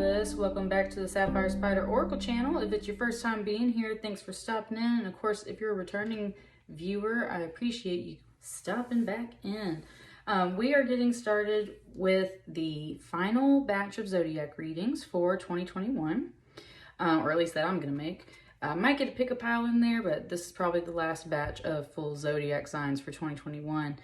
Fabulous. Welcome back to the Sapphire Spider Oracle channel. If it's your first time being here, thanks for stopping in. And of course, if you're a returning viewer, I appreciate you stopping back in. We are getting started with the final batch of zodiac readings for 2021, or at least that I'm going to make. I might get a pick a pile in there, but this is probably the last batch of full zodiac signs for 2021.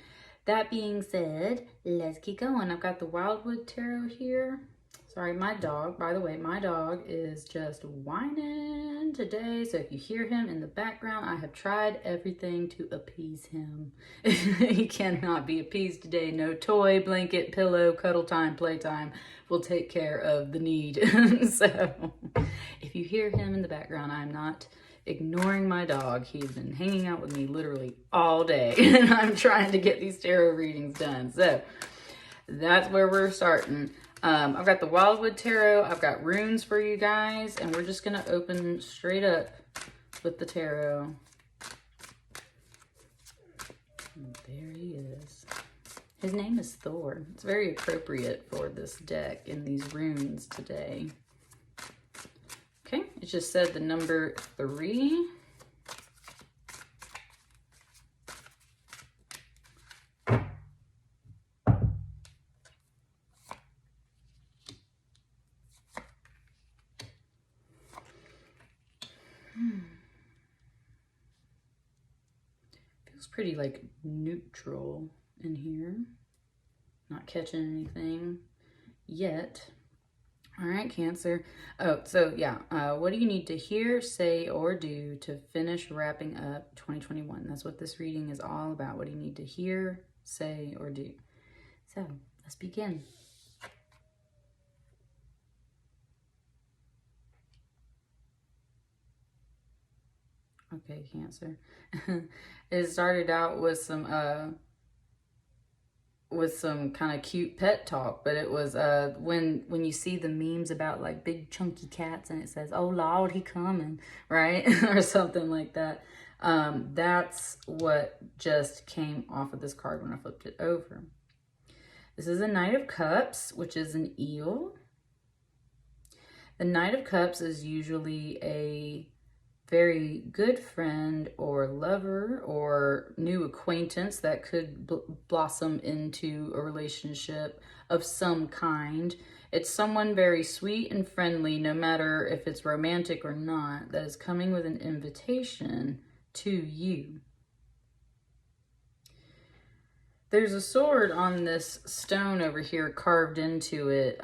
That being said, let's keep going. I've got the Wildwood Tarot here. Sorry, my dog, by the way, my dog is just whining today. So if you hear him in the background, I have tried everything to appease him. He cannot be appeased today. No toy, blanket, pillow, cuddle time, playtime will take care of the need. So if you hear him in the background, I'm not ignoring my dog. He's been hanging out with me literally all day and I'm trying to get these tarot readings done. So that's where we're starting. I've got the Wildwood Tarot. I've got runes for you guys, and we're just going to open straight up with the tarot. And there he is. His name is Thor. It's very appropriate for this deck and these runes today. Okay, it just said the number 3. Feels pretty like neutral in here. Not catching anything yet. All right, Cancer. Oh, so yeah, what do you need to hear, say, or do to finish wrapping up 2021? That's what this reading is all about. What do you need to hear, say, or do? So let's begin. Okay, Cancer. It started out with some kind of cute pet talk, but it was when you see the memes about like big chunky cats and it says, "Oh Lord, he coming," right? Or something like that. That's what just came off of this card when I flipped it over. This is a Knight of Cups, which is an eel. The Knight of Cups is usually a very good friend or lover or new acquaintance that could blossom into a relationship of some kind. It's someone very sweet and friendly, no matter if it's romantic or not, that is coming with an invitation to you. There's a sword on this stone over here carved into it.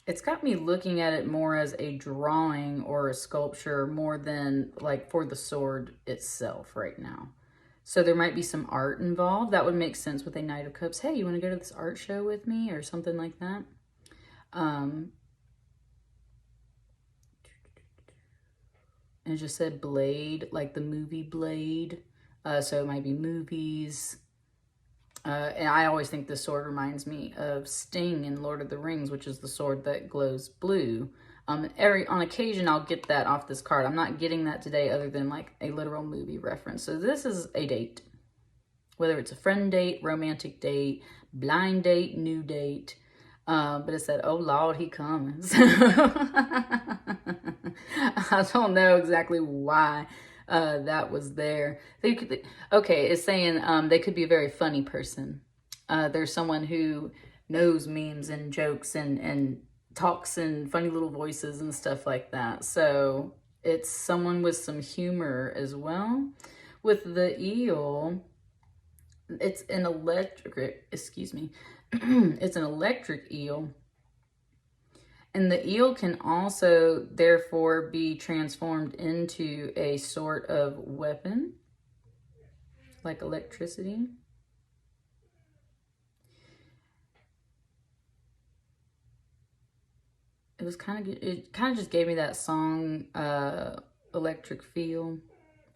It's got me looking at it more as a drawing or a sculpture more than like for the sword itself right now. So there might be some art involved. That would make sense with a Knight of Cups. Hey, you want to go to this art show with me or something like that? And it just said Blade, like the movie Blade. So it might be movies. And I always think this sword reminds me of Sting in Lord of the Rings, which is the sword that glows blue. On occasion, I'll get that off this card. I'm not getting that today other than like a literal movie reference. So this is a date. Whether it's a friend date, romantic date, blind date, new date. But it said, "Oh Lord, he comes." I don't know exactly why that was there. Okay, it's saying they could be a very funny person. There's someone who knows memes and jokes and talks in funny little voices and stuff like that. So it's someone with some humor as well. With the eel, it's an electric, excuse me, it's an electric eel. And the eel can also, therefore, be transformed into a sort of weapon, like electricity. It kind of just gave me that song, Electric Feel.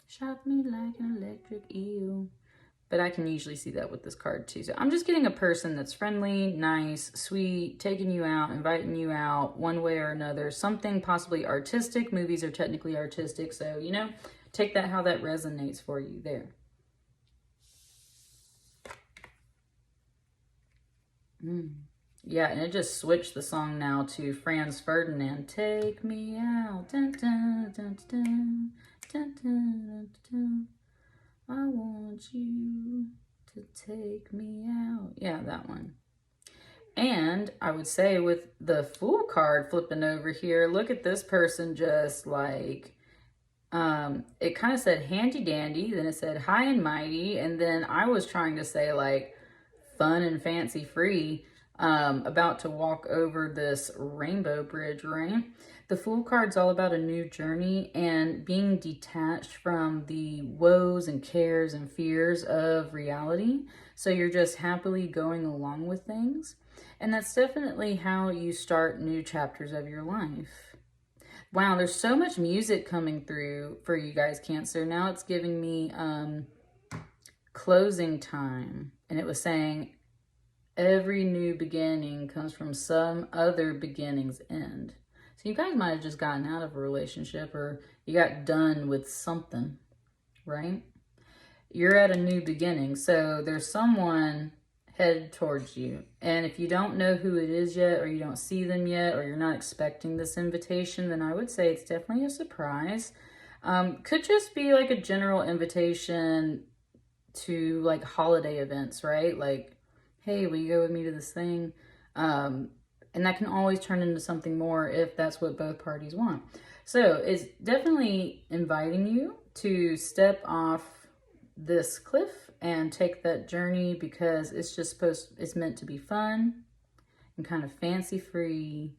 Shock me like an electric eel. But I can usually see that with this card too. So I'm just getting a person that's friendly, nice, sweet, taking you out, inviting you out one way or another. Something possibly artistic. Movies are technically artistic. So, you know, take that how that resonates for you there. Yeah, and it just switched the song now to Franz Ferdinand. Take me out. Dun, dun, dun, dun, dun, dun, dun, dun. I want you to take me out. Yeah, that one. And I would say with the Fool card flipping over here, look at this person just like, it kind of said handy dandy, then it said high and mighty, and then I was trying to say like fun and fancy free, about to walk over this rainbow bridge, right? The Fool card's all about a new journey and being detached from the woes and cares and fears of reality. So you're just happily going along with things. And that's definitely how you start new chapters of your life. Wow, there's so much music coming through for you guys, Cancer. Now it's giving me closing time. And it was saying every new beginning comes from some other beginning's end. So you guys might have just gotten out of a relationship, or you got done with something, right? You're at a new beginning. So there's someone headed towards you. And if you don't know who it is yet, or you don't see them yet, or you're not expecting this invitation, then I would say it's definitely a surprise. Could just be like a general invitation to like holiday events, right? Like, hey, will you go with me to this thing? And that can always turn into something more if that's what both parties want. So it's definitely inviting you to step off this cliff and take that journey, because it's just it's meant to be fun and kind of fancy free.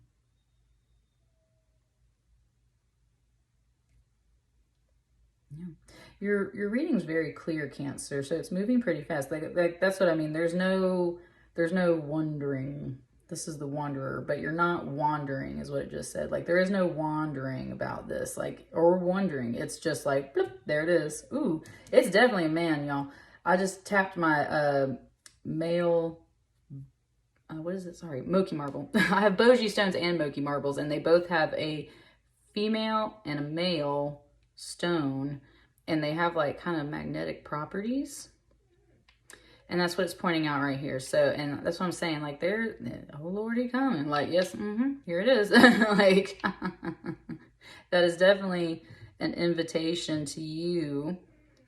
Yeah. Your reading's very clear, Cancer, so it's moving pretty fast. Like that's what I mean. There's no wandering. This is the wanderer, but you're not wandering, is what it just said. Like there is no wandering about this, like, or wondering. It's just like, bloop, there it is. Ooh, it's definitely a man, y'all. I just tapped my male, what is it? Sorry, Moqui Marble. I have Bougie stones and Moqui Marbles, and they both have a female and a male stone, and they have like kind of magnetic properties. And that's what it's pointing out right here. So, and that's what I'm saying, like, there, oh Lordy coming. Like, yes, here it is. Like, that is definitely an invitation to you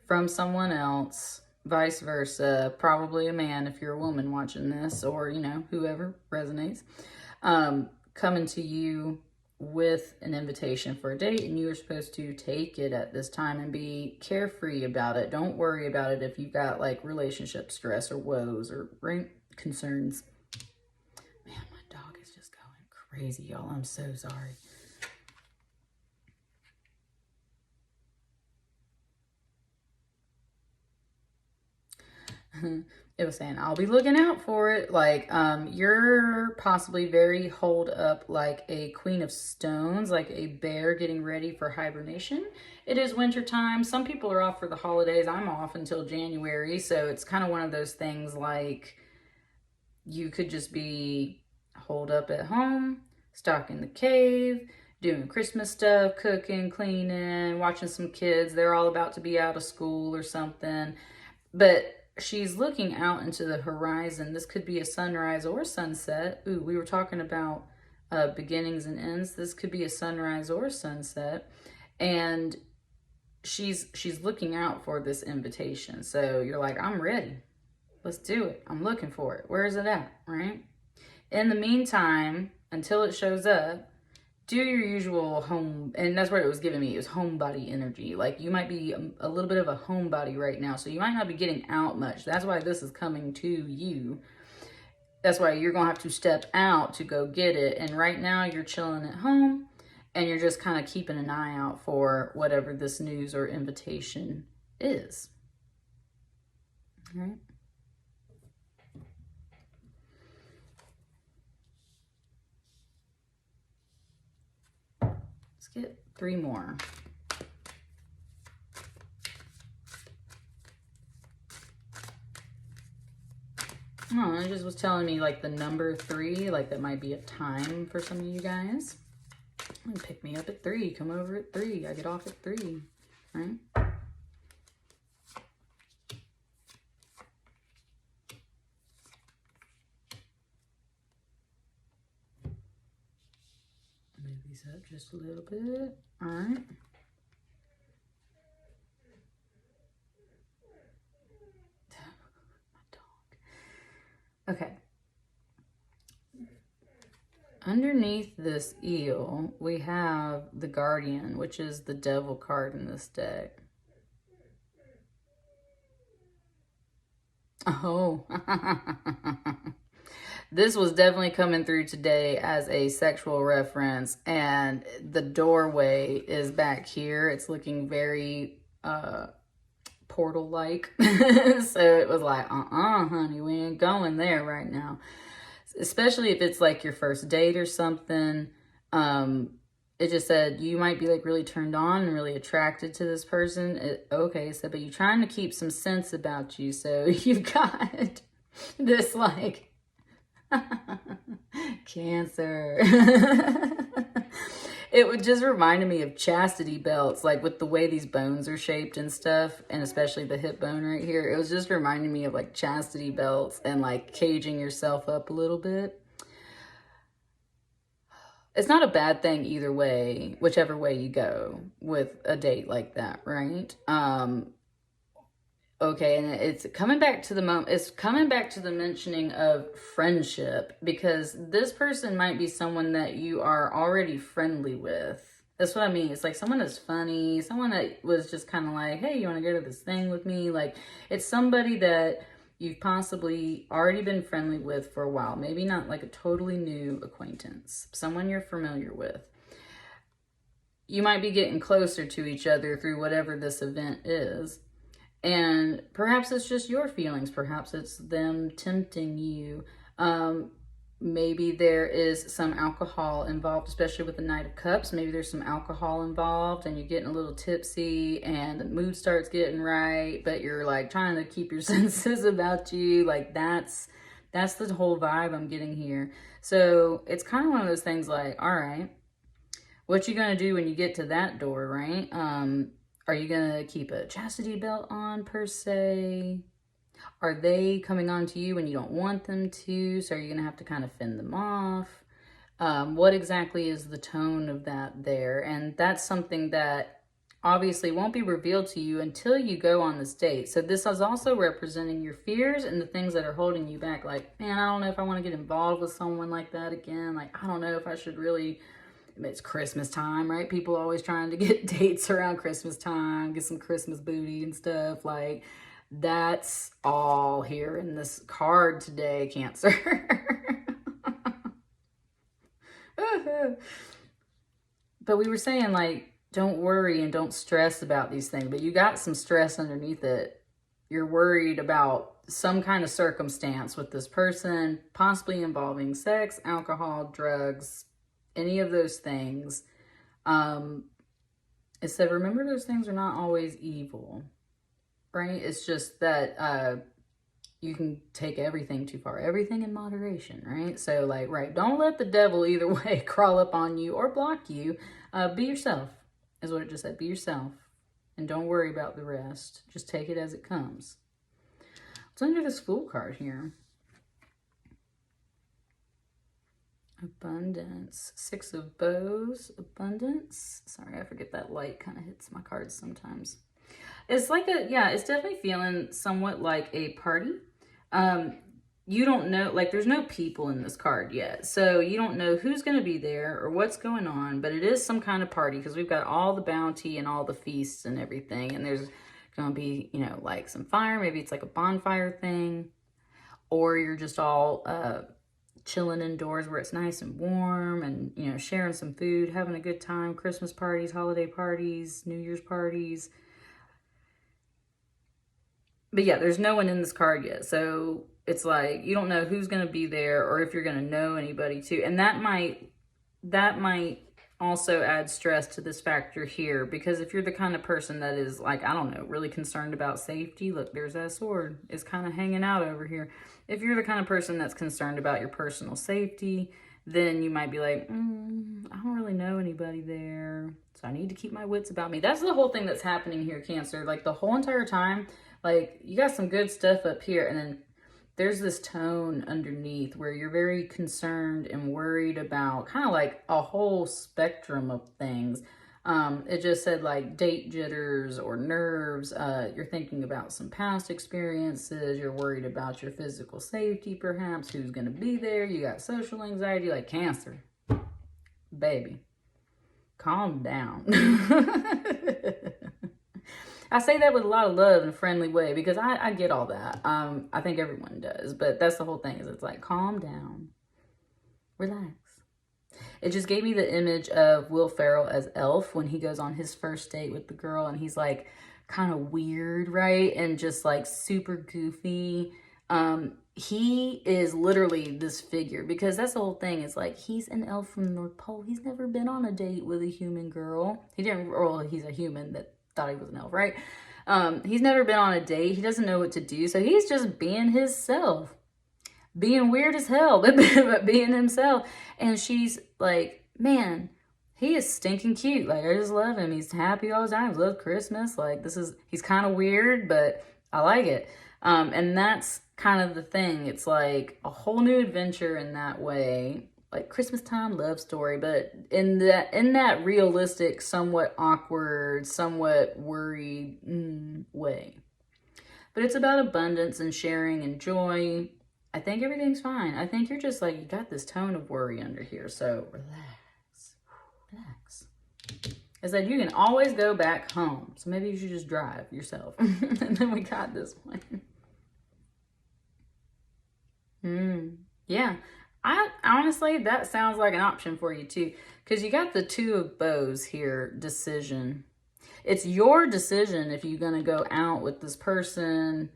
from someone else, vice versa. Probably a man if you're a woman watching this, or, you know, whoever resonates. Coming to you with an invitation for a date, and you are supposed to take it at this time and be carefree about it. Don't worry about it if you've got like relationship stress or woes or concerns. Man, my dog is just going crazy, y'all. I'm so sorry. It was saying, I'll be looking out for it. Like, you're possibly very holed up like a queen of stones, like a bear getting ready for hibernation. It is winter time. Some people are off for the holidays. I'm off until January. So it's kind of one of those things like you could just be holed up at home, stuck in the cave, doing Christmas stuff, cooking, cleaning, watching some kids. They're all about to be out of school or something. But she's looking out into the horizon. This could be a sunrise or sunset. Ooh, we were talking about beginnings and ends. This could be a sunrise or sunset. And she's looking out for this invitation. So you're like, I'm ready. Let's do it. I'm looking for it. Where is it at, right? In the meantime, until it shows up, do your usual home, and that's what it was giving me. It was homebody energy. Like you might be a little bit of a homebody right now, so you might not be getting out much. That's why this is coming to you. That's why you're going to have to step out to go get it. And right now you're chilling at home, and you're just kind of keeping an eye out for whatever this news or invitation is. All right. Let's get 3 more. Oh, it just was telling me like the number 3, like that might be a time for some of you guys. Pick me up at 3, come over at 3, I get off at 3, right? these up just a little bit. All right. Okay. Underneath this eel, we have the Guardian, which is the devil card in this deck. Oh. This was definitely coming through today as a sexual reference, and the doorway is back here. It's looking very portal-like. So it was like, honey, we ain't going there right now. Especially if it's like your first date or something. It just said you might be like really turned on and really attracted to this person. Okay, so but you're trying to keep some sense about you. So you've got this like Cancer. It would just reminded me of chastity belts, like with the way these bones are shaped and stuff, and especially the hip bone right here. It was just reminding me of like chastity belts and like caging yourself up a little bit. It's not a bad thing either way, whichever way you go with a date like that, right? Okay, and it's coming back to the mentioning of friendship, because this person might be someone that you are already friendly with. That's what I mean. It's like someone that's funny, someone that was just kind of like, hey, you want to go to this thing with me? Like, it's somebody that you've possibly already been friendly with for a while. Maybe not like a totally new acquaintance, someone you're familiar with. You might be getting closer to each other through whatever this event is. And perhaps it's just your feelings. Perhaps it's them tempting you. Maybe there is some alcohol involved, especially with the Knight of Cups. Maybe there's some alcohol involved and you're getting a little tipsy and the mood starts getting right, but you're like trying to keep your senses about you. Like that's the whole vibe I'm getting here. So it's kind of one of those things like, all right, what you gonna do when you get to that door, right? Are you going to keep a chastity belt on, per se? Are they coming on to you when you don't want them to? So are you going to have to kind of fend them off? What exactly is the tone of that there? And that's something that obviously won't be revealed to you until you go on this date. So this is also representing your fears and the things that are holding you back. Like, man, I don't know if I want to get involved with someone like that again. Like, I don't know if I should really... It's Christmas time, right? People always trying to get dates around Christmas time, get some Christmas booty and stuff. Like, that's all here in this card today, Cancer. But we were saying, like, don't worry and don't stress about these things. But you got some stress underneath it. You're worried about some kind of circumstance with this person, possibly involving sex, alcohol, drugs, any of those things. It said, remember, those things are not always evil, right? It's just that you can take everything too far, everything in moderation, right? So like, right, don't let the devil either way crawl up on you or block you. Be yourself is what it just said. Be yourself and don't worry about the rest. Just take it as it comes. What's under this Fool card here? Abundance. Six of Bows. Abundance. Sorry, I forget that light kind of hits my cards sometimes. It's like it's definitely feeling somewhat like a party. You don't know, like there's no people in this card yet. So you don't know who's going to be there or what's going on, but it is some kind of party because we've got all the bounty and all the feasts and everything. And there's going to be, you know, like some fire. Maybe it's like a bonfire thing. Or you're just all... chilling indoors where it's nice and warm and, you know, sharing some food, having a good time, Christmas parties, holiday parties, New Year's parties. But yeah, there's no one in this card yet. So it's like, you don't know who's going to be there or if you're going to know anybody too. And that might also add stress to this factor here, because if you're the kind of person that is like, I don't know, really concerned about safety, look, there's that sword. It's kind of hanging out over here. If you're the kind of person that's concerned about your personal safety, then you might be like, I don't really know anybody there, so I need to keep my wits about me. That's the whole thing that's happening here, Cancer. Like the whole entire time, like you got some good stuff up here, and then there's this tone underneath where you're very concerned and worried about kind of like a whole spectrum of things. It just said like date jitters or nerves. You're thinking about some past experiences. You're worried about your physical safety, perhaps. Who's going to be there? You got social anxiety, like Cancer. Baby, calm down. I say that with a lot of love and a friendly way because I get all that. I think everyone does. But that's the whole thing is it's like, calm down. Relax. It just gave me the image of Will Ferrell as Elf when he goes on his first date with the girl and he's like kind of weird, right? And just like super goofy. He is literally this figure because that's the whole thing. It's like he's an elf from the North Pole. He's never been on a date with a human girl. He didn't, well, he's a human that thought he was an elf, right? He's never been on a date. He doesn't know what to do. So he's just being himself. Being weird as hell, but being himself. And she's like, man, he is stinking cute. Like, I just love him. He's happy all the time. He loves Christmas. Like, he's kind of weird, but I like it. And that's kind of the thing. It's like a whole new adventure in that way. Like Christmas time love story, but in that realistic, somewhat awkward, somewhat worried way. But it's about abundance and sharing and joy. I think everything's fine. I think you're just like, you got this tone of worry under here. So relax, relax. It's like you can always go back home. So maybe you should just drive yourself. And then we got this one. Yeah. I honestly, that sounds like an option for you too. Because you got the Two of Bows here, decision. It's your decision if you're going to go out with this person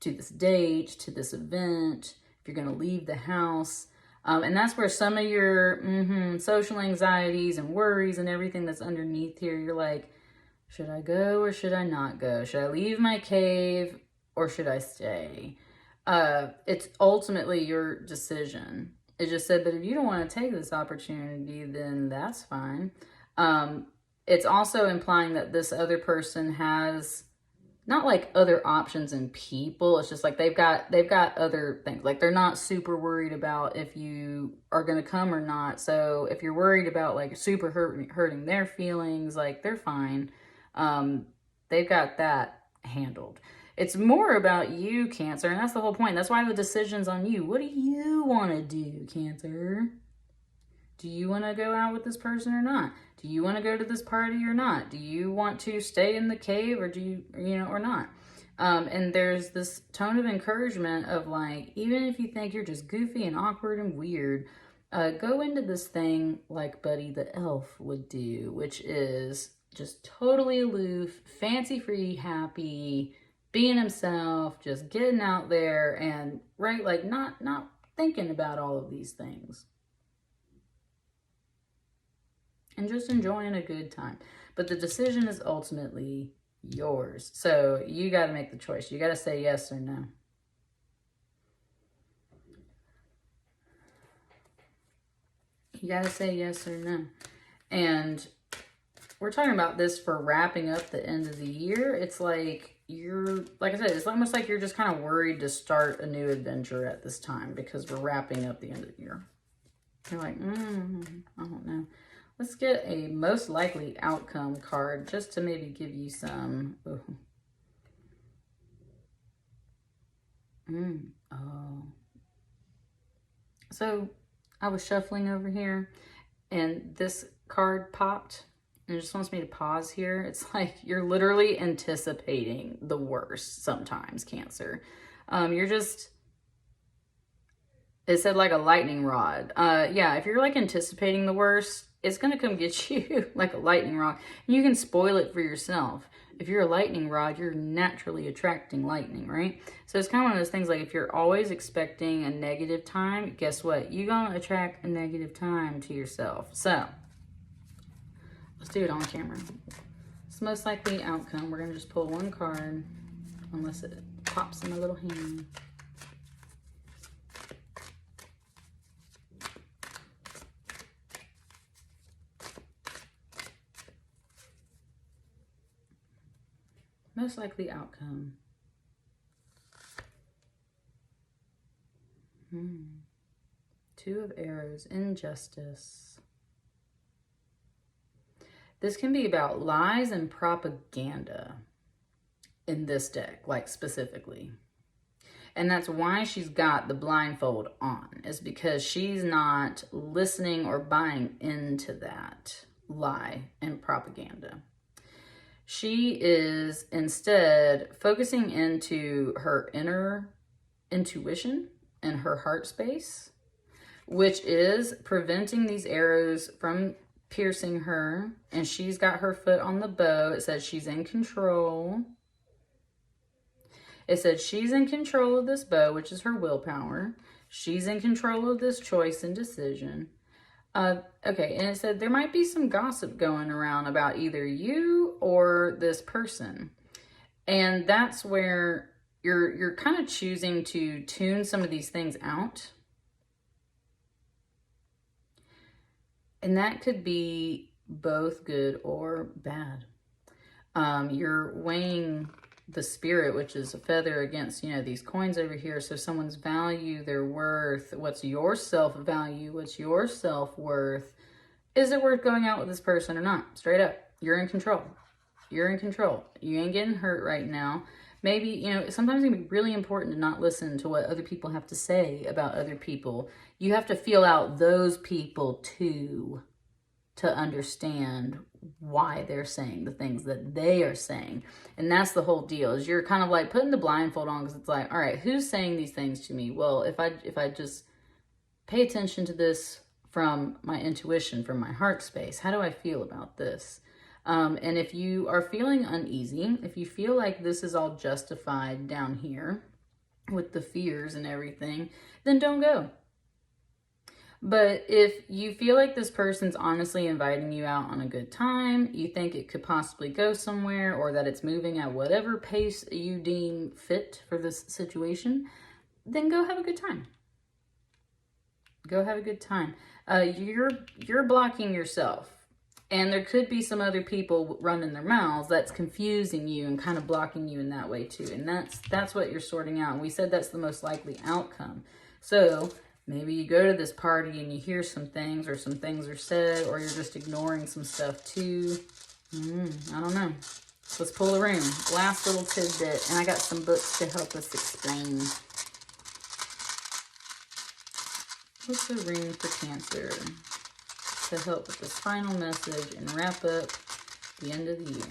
to this date, to this event, if you're going to leave the house. And that's where some of your social anxieties and worries and everything that's underneath here, you're like, should I go or should I not go? Should I leave my cave or should I stay? It's ultimately your decision. It just said that if you don't want to take this opportunity, then that's fine. It's also implying that this other person has not like other options and people. It's just like they've got other things. Like they're not super worried about if you are going to come or not. So if you're worried about like super hurting their feelings, like they're fine. They've got that handled. It's more about you, Cancer, and that's the whole point. That's why the decision's on you. What do you want to do, Cancer? Do you want to go out with this person or not? Do you want to go to this party or not? Do you want to stay in the cave or do you or not? And there's this tone of encouragement of like, even if you think you're just goofy and awkward and weird, go into this thing like Buddy the Elf would do, which is just totally aloof, fancy-free, happy, being himself, just getting out there and, right, like not thinking about all of these things. And just enjoying a good time. But the decision is ultimately yours. So you got to make the choice. You got to say yes or no. You got to say yes or no. And we're talking about this for wrapping up the end of the year. It's like you're, like I said, it's almost like you're just kind of worried to start a new adventure at this time because we're wrapping up the end of the year. You're like, I don't know. Let's get a most likely outcome card just to maybe give you some. Oh. So I was shuffling over here and this card popped and it just wants me to pause here. It's like you're literally anticipating the worst sometimes, Cancer. You're just, it said like a lightning rod. Yeah, if you're like anticipating the worst, it's going to come get you like a lightning rod. And you can spoil it for yourself. If you're a lightning rod, you're naturally attracting lightning, right? So it's kind of one of those things like if you're always expecting a negative time, guess what? You're going to attract a negative time to yourself. So let's do it on camera. It's the most likely outcome. We're going to just pull one card unless it pops in my little hand. Most likely outcome. Two of arrows, injustice. This can be about lies and propaganda in this deck, like specifically. And that's why she's got the blindfold on, is because she's not listening or buying into that lie and propaganda. She is instead focusing into her inner intuition and her heart space, which is preventing these arrows from piercing her. And she's got her foot on the bow. It says she's in control. It said she's in control of this bow, which is her willpower. She's in control of this choice and decision. Okay, and it said there might be some gossip going around about either you or this person. And that's where you're kind of choosing to tune some of these things out. And that could be both good or bad. You're weighing the spirit, which is a feather, against, these coins over here. So someone's value, their worth, what's your self-value, what's your self-worth? Is it worth going out with this person or not? Straight up, you're in control. You're in control. You ain't getting hurt right now. Maybe, sometimes it can be really important to not listen to what other people have to say about other people. You have to feel out those people too, to understand why they're saying the things that they are saying. And that's the whole deal, is you're kind of like putting the blindfold on, because it's like, all right, who's saying these things to me? Well, if I just pay attention to this from my intuition, from my heart space, how do I feel about this? And if you are feeling uneasy, if you feel like this is all justified down here with the fears and everything, then don't go. But if you feel like this person's honestly inviting you out on a good time, you think it could possibly go somewhere, or that it's moving at whatever pace you deem fit for this situation, then go have a good time. Go have a good time. You're blocking yourself. And there could be some other people running their mouths that's confusing you and kind of blocking you in that way too. And that's what you're sorting out. And we said that's the most likely outcome. So maybe you go to this party and you hear some things, or some things are said, or you're just ignoring some stuff too. I don't know. Let's pull a Rune. Last little tidbit. And I got some books to help us explain. What's the Rune for Cancer? To help with this final message and wrap up the end of the year.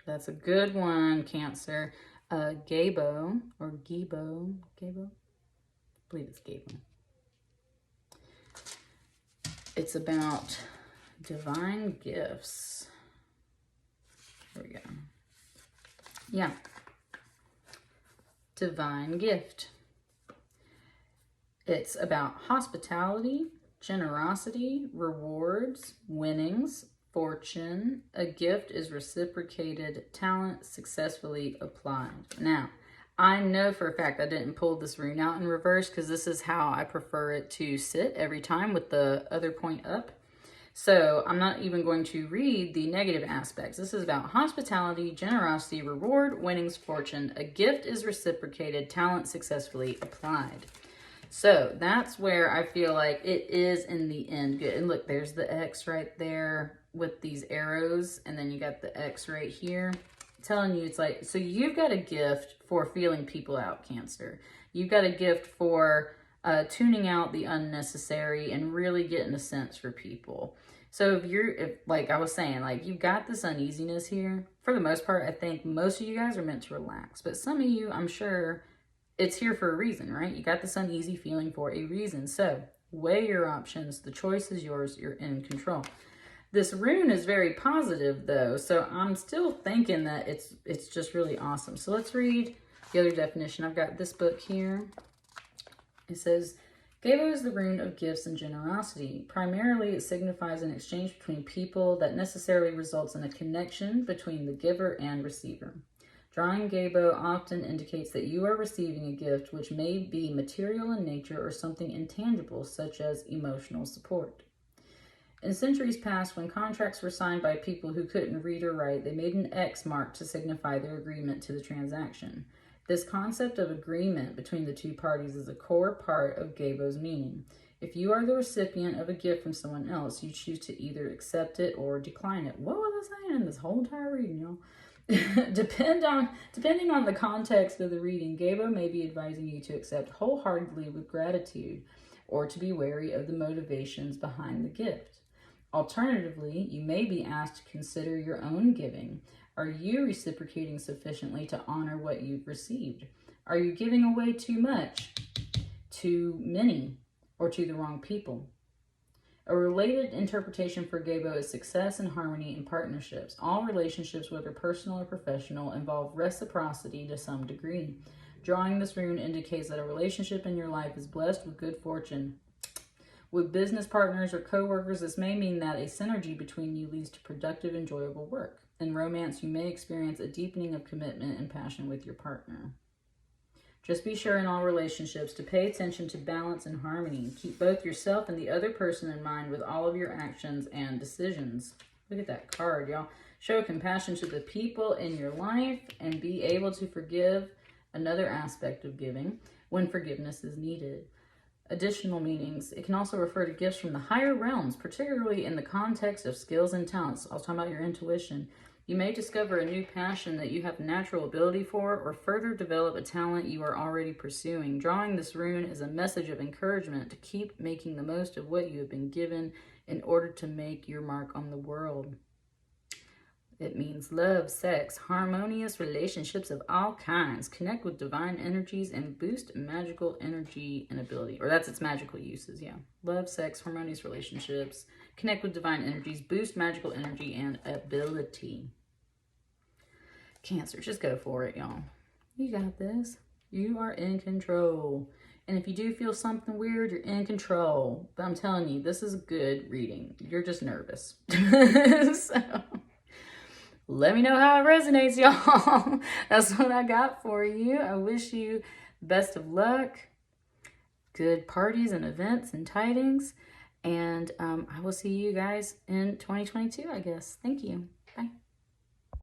That's a good one, Cancer. Gabo, or Gibo, Gabo? I believe it's Gabo. It's about divine gifts. Here we go. Yeah. Divine gift. It's about hospitality, generosity, rewards, winnings, fortune. A gift is reciprocated, talent successfully applied. Now, I know for a fact I didn't pull this rune out in reverse, because this is how I prefer it to sit every time, with the other point up. So I'm not even going to read the negative aspects. This is about hospitality, generosity, reward, winnings, fortune. A gift is reciprocated, talent successfully applied. So that's where I feel like it is in the end good. And look, there's the X right there with these arrows. And then you got the X right here. I'm telling you, it's like, so you've got a gift for feeling people out, Cancer. You've got a gift for tuning out the unnecessary and really getting a sense for people. So if like I was saying, like you've got this uneasiness here, for the most part, I think most of you guys are meant to relax. But some of you, I'm sure, it's here for a reason, right? You got this uneasy feeling for a reason. So weigh your options. The choice is yours. You're in control. This rune is very positive though. So I'm still thinking that it's just really awesome. So let's read the other definition. I've got this book here. It says, Gabo is the rune of gifts and generosity. Primarily, it signifies an exchange between people that necessarily results in a connection between the giver and receiver. Drawing Gabo often indicates that you are receiving a gift which may be material in nature or something intangible, such as emotional support. In centuries past, when contracts were signed by people who couldn't read or write, they made an X mark to signify their agreement to the transaction. This concept of agreement between the two parties is a core part of Gabo's meaning. If you are the recipient of a gift from someone else, you choose to either accept it or decline it. What was I saying in this whole entire reading, y'all? Depending on the context of the reading, Gabo may be advising you to accept wholeheartedly with gratitude or to be wary of the motivations behind the gift. Alternatively, you may be asked to consider your own giving. Are you reciprocating sufficiently to honor what you've received? Are you giving away too much, too many, or to the wrong people? A related interpretation for Gabo is success and harmony in partnerships. All relationships, whether personal or professional, involve reciprocity to some degree. Drawing this rune indicates that a relationship in your life is blessed with good fortune. With business partners or co-workers, this may mean that a synergy between you leads to productive, enjoyable work. In romance, you may experience a deepening of commitment and passion with your partner. Just be sure in all relationships to pay attention to balance and harmony. Keep both yourself and the other person in mind with all of your actions and decisions. Look at that card, y'all. Show compassion to the people in your life and be able to forgive, another aspect of giving, when forgiveness is needed. Additional meanings. It can also refer to gifts from the higher realms, particularly in the context of skills and talents. I was talking about your intuition. You may discover a new passion that you have natural ability for, or further develop a talent you are already pursuing. Drawing this rune is a message of encouragement to keep making the most of what you have been given in order to make your mark on the world. It means love, sex, harmonious relationships of all kinds. Connect with divine energies and boost magical energy and ability. Or that's its magical uses, yeah. Love, sex, harmonious relationships. Connect with divine energies, boost magical energy and ability. Cancer, just go for it, y'all. You got this. You are in control. And if you do feel something weird, you're in control. But I'm telling you, this is a good reading. You're just nervous. So, let me know how it resonates, y'all. That's what I got for you. I wish you the best of luck, good parties and events and tidings. And I will see you guys in 2022, I guess. Thank you.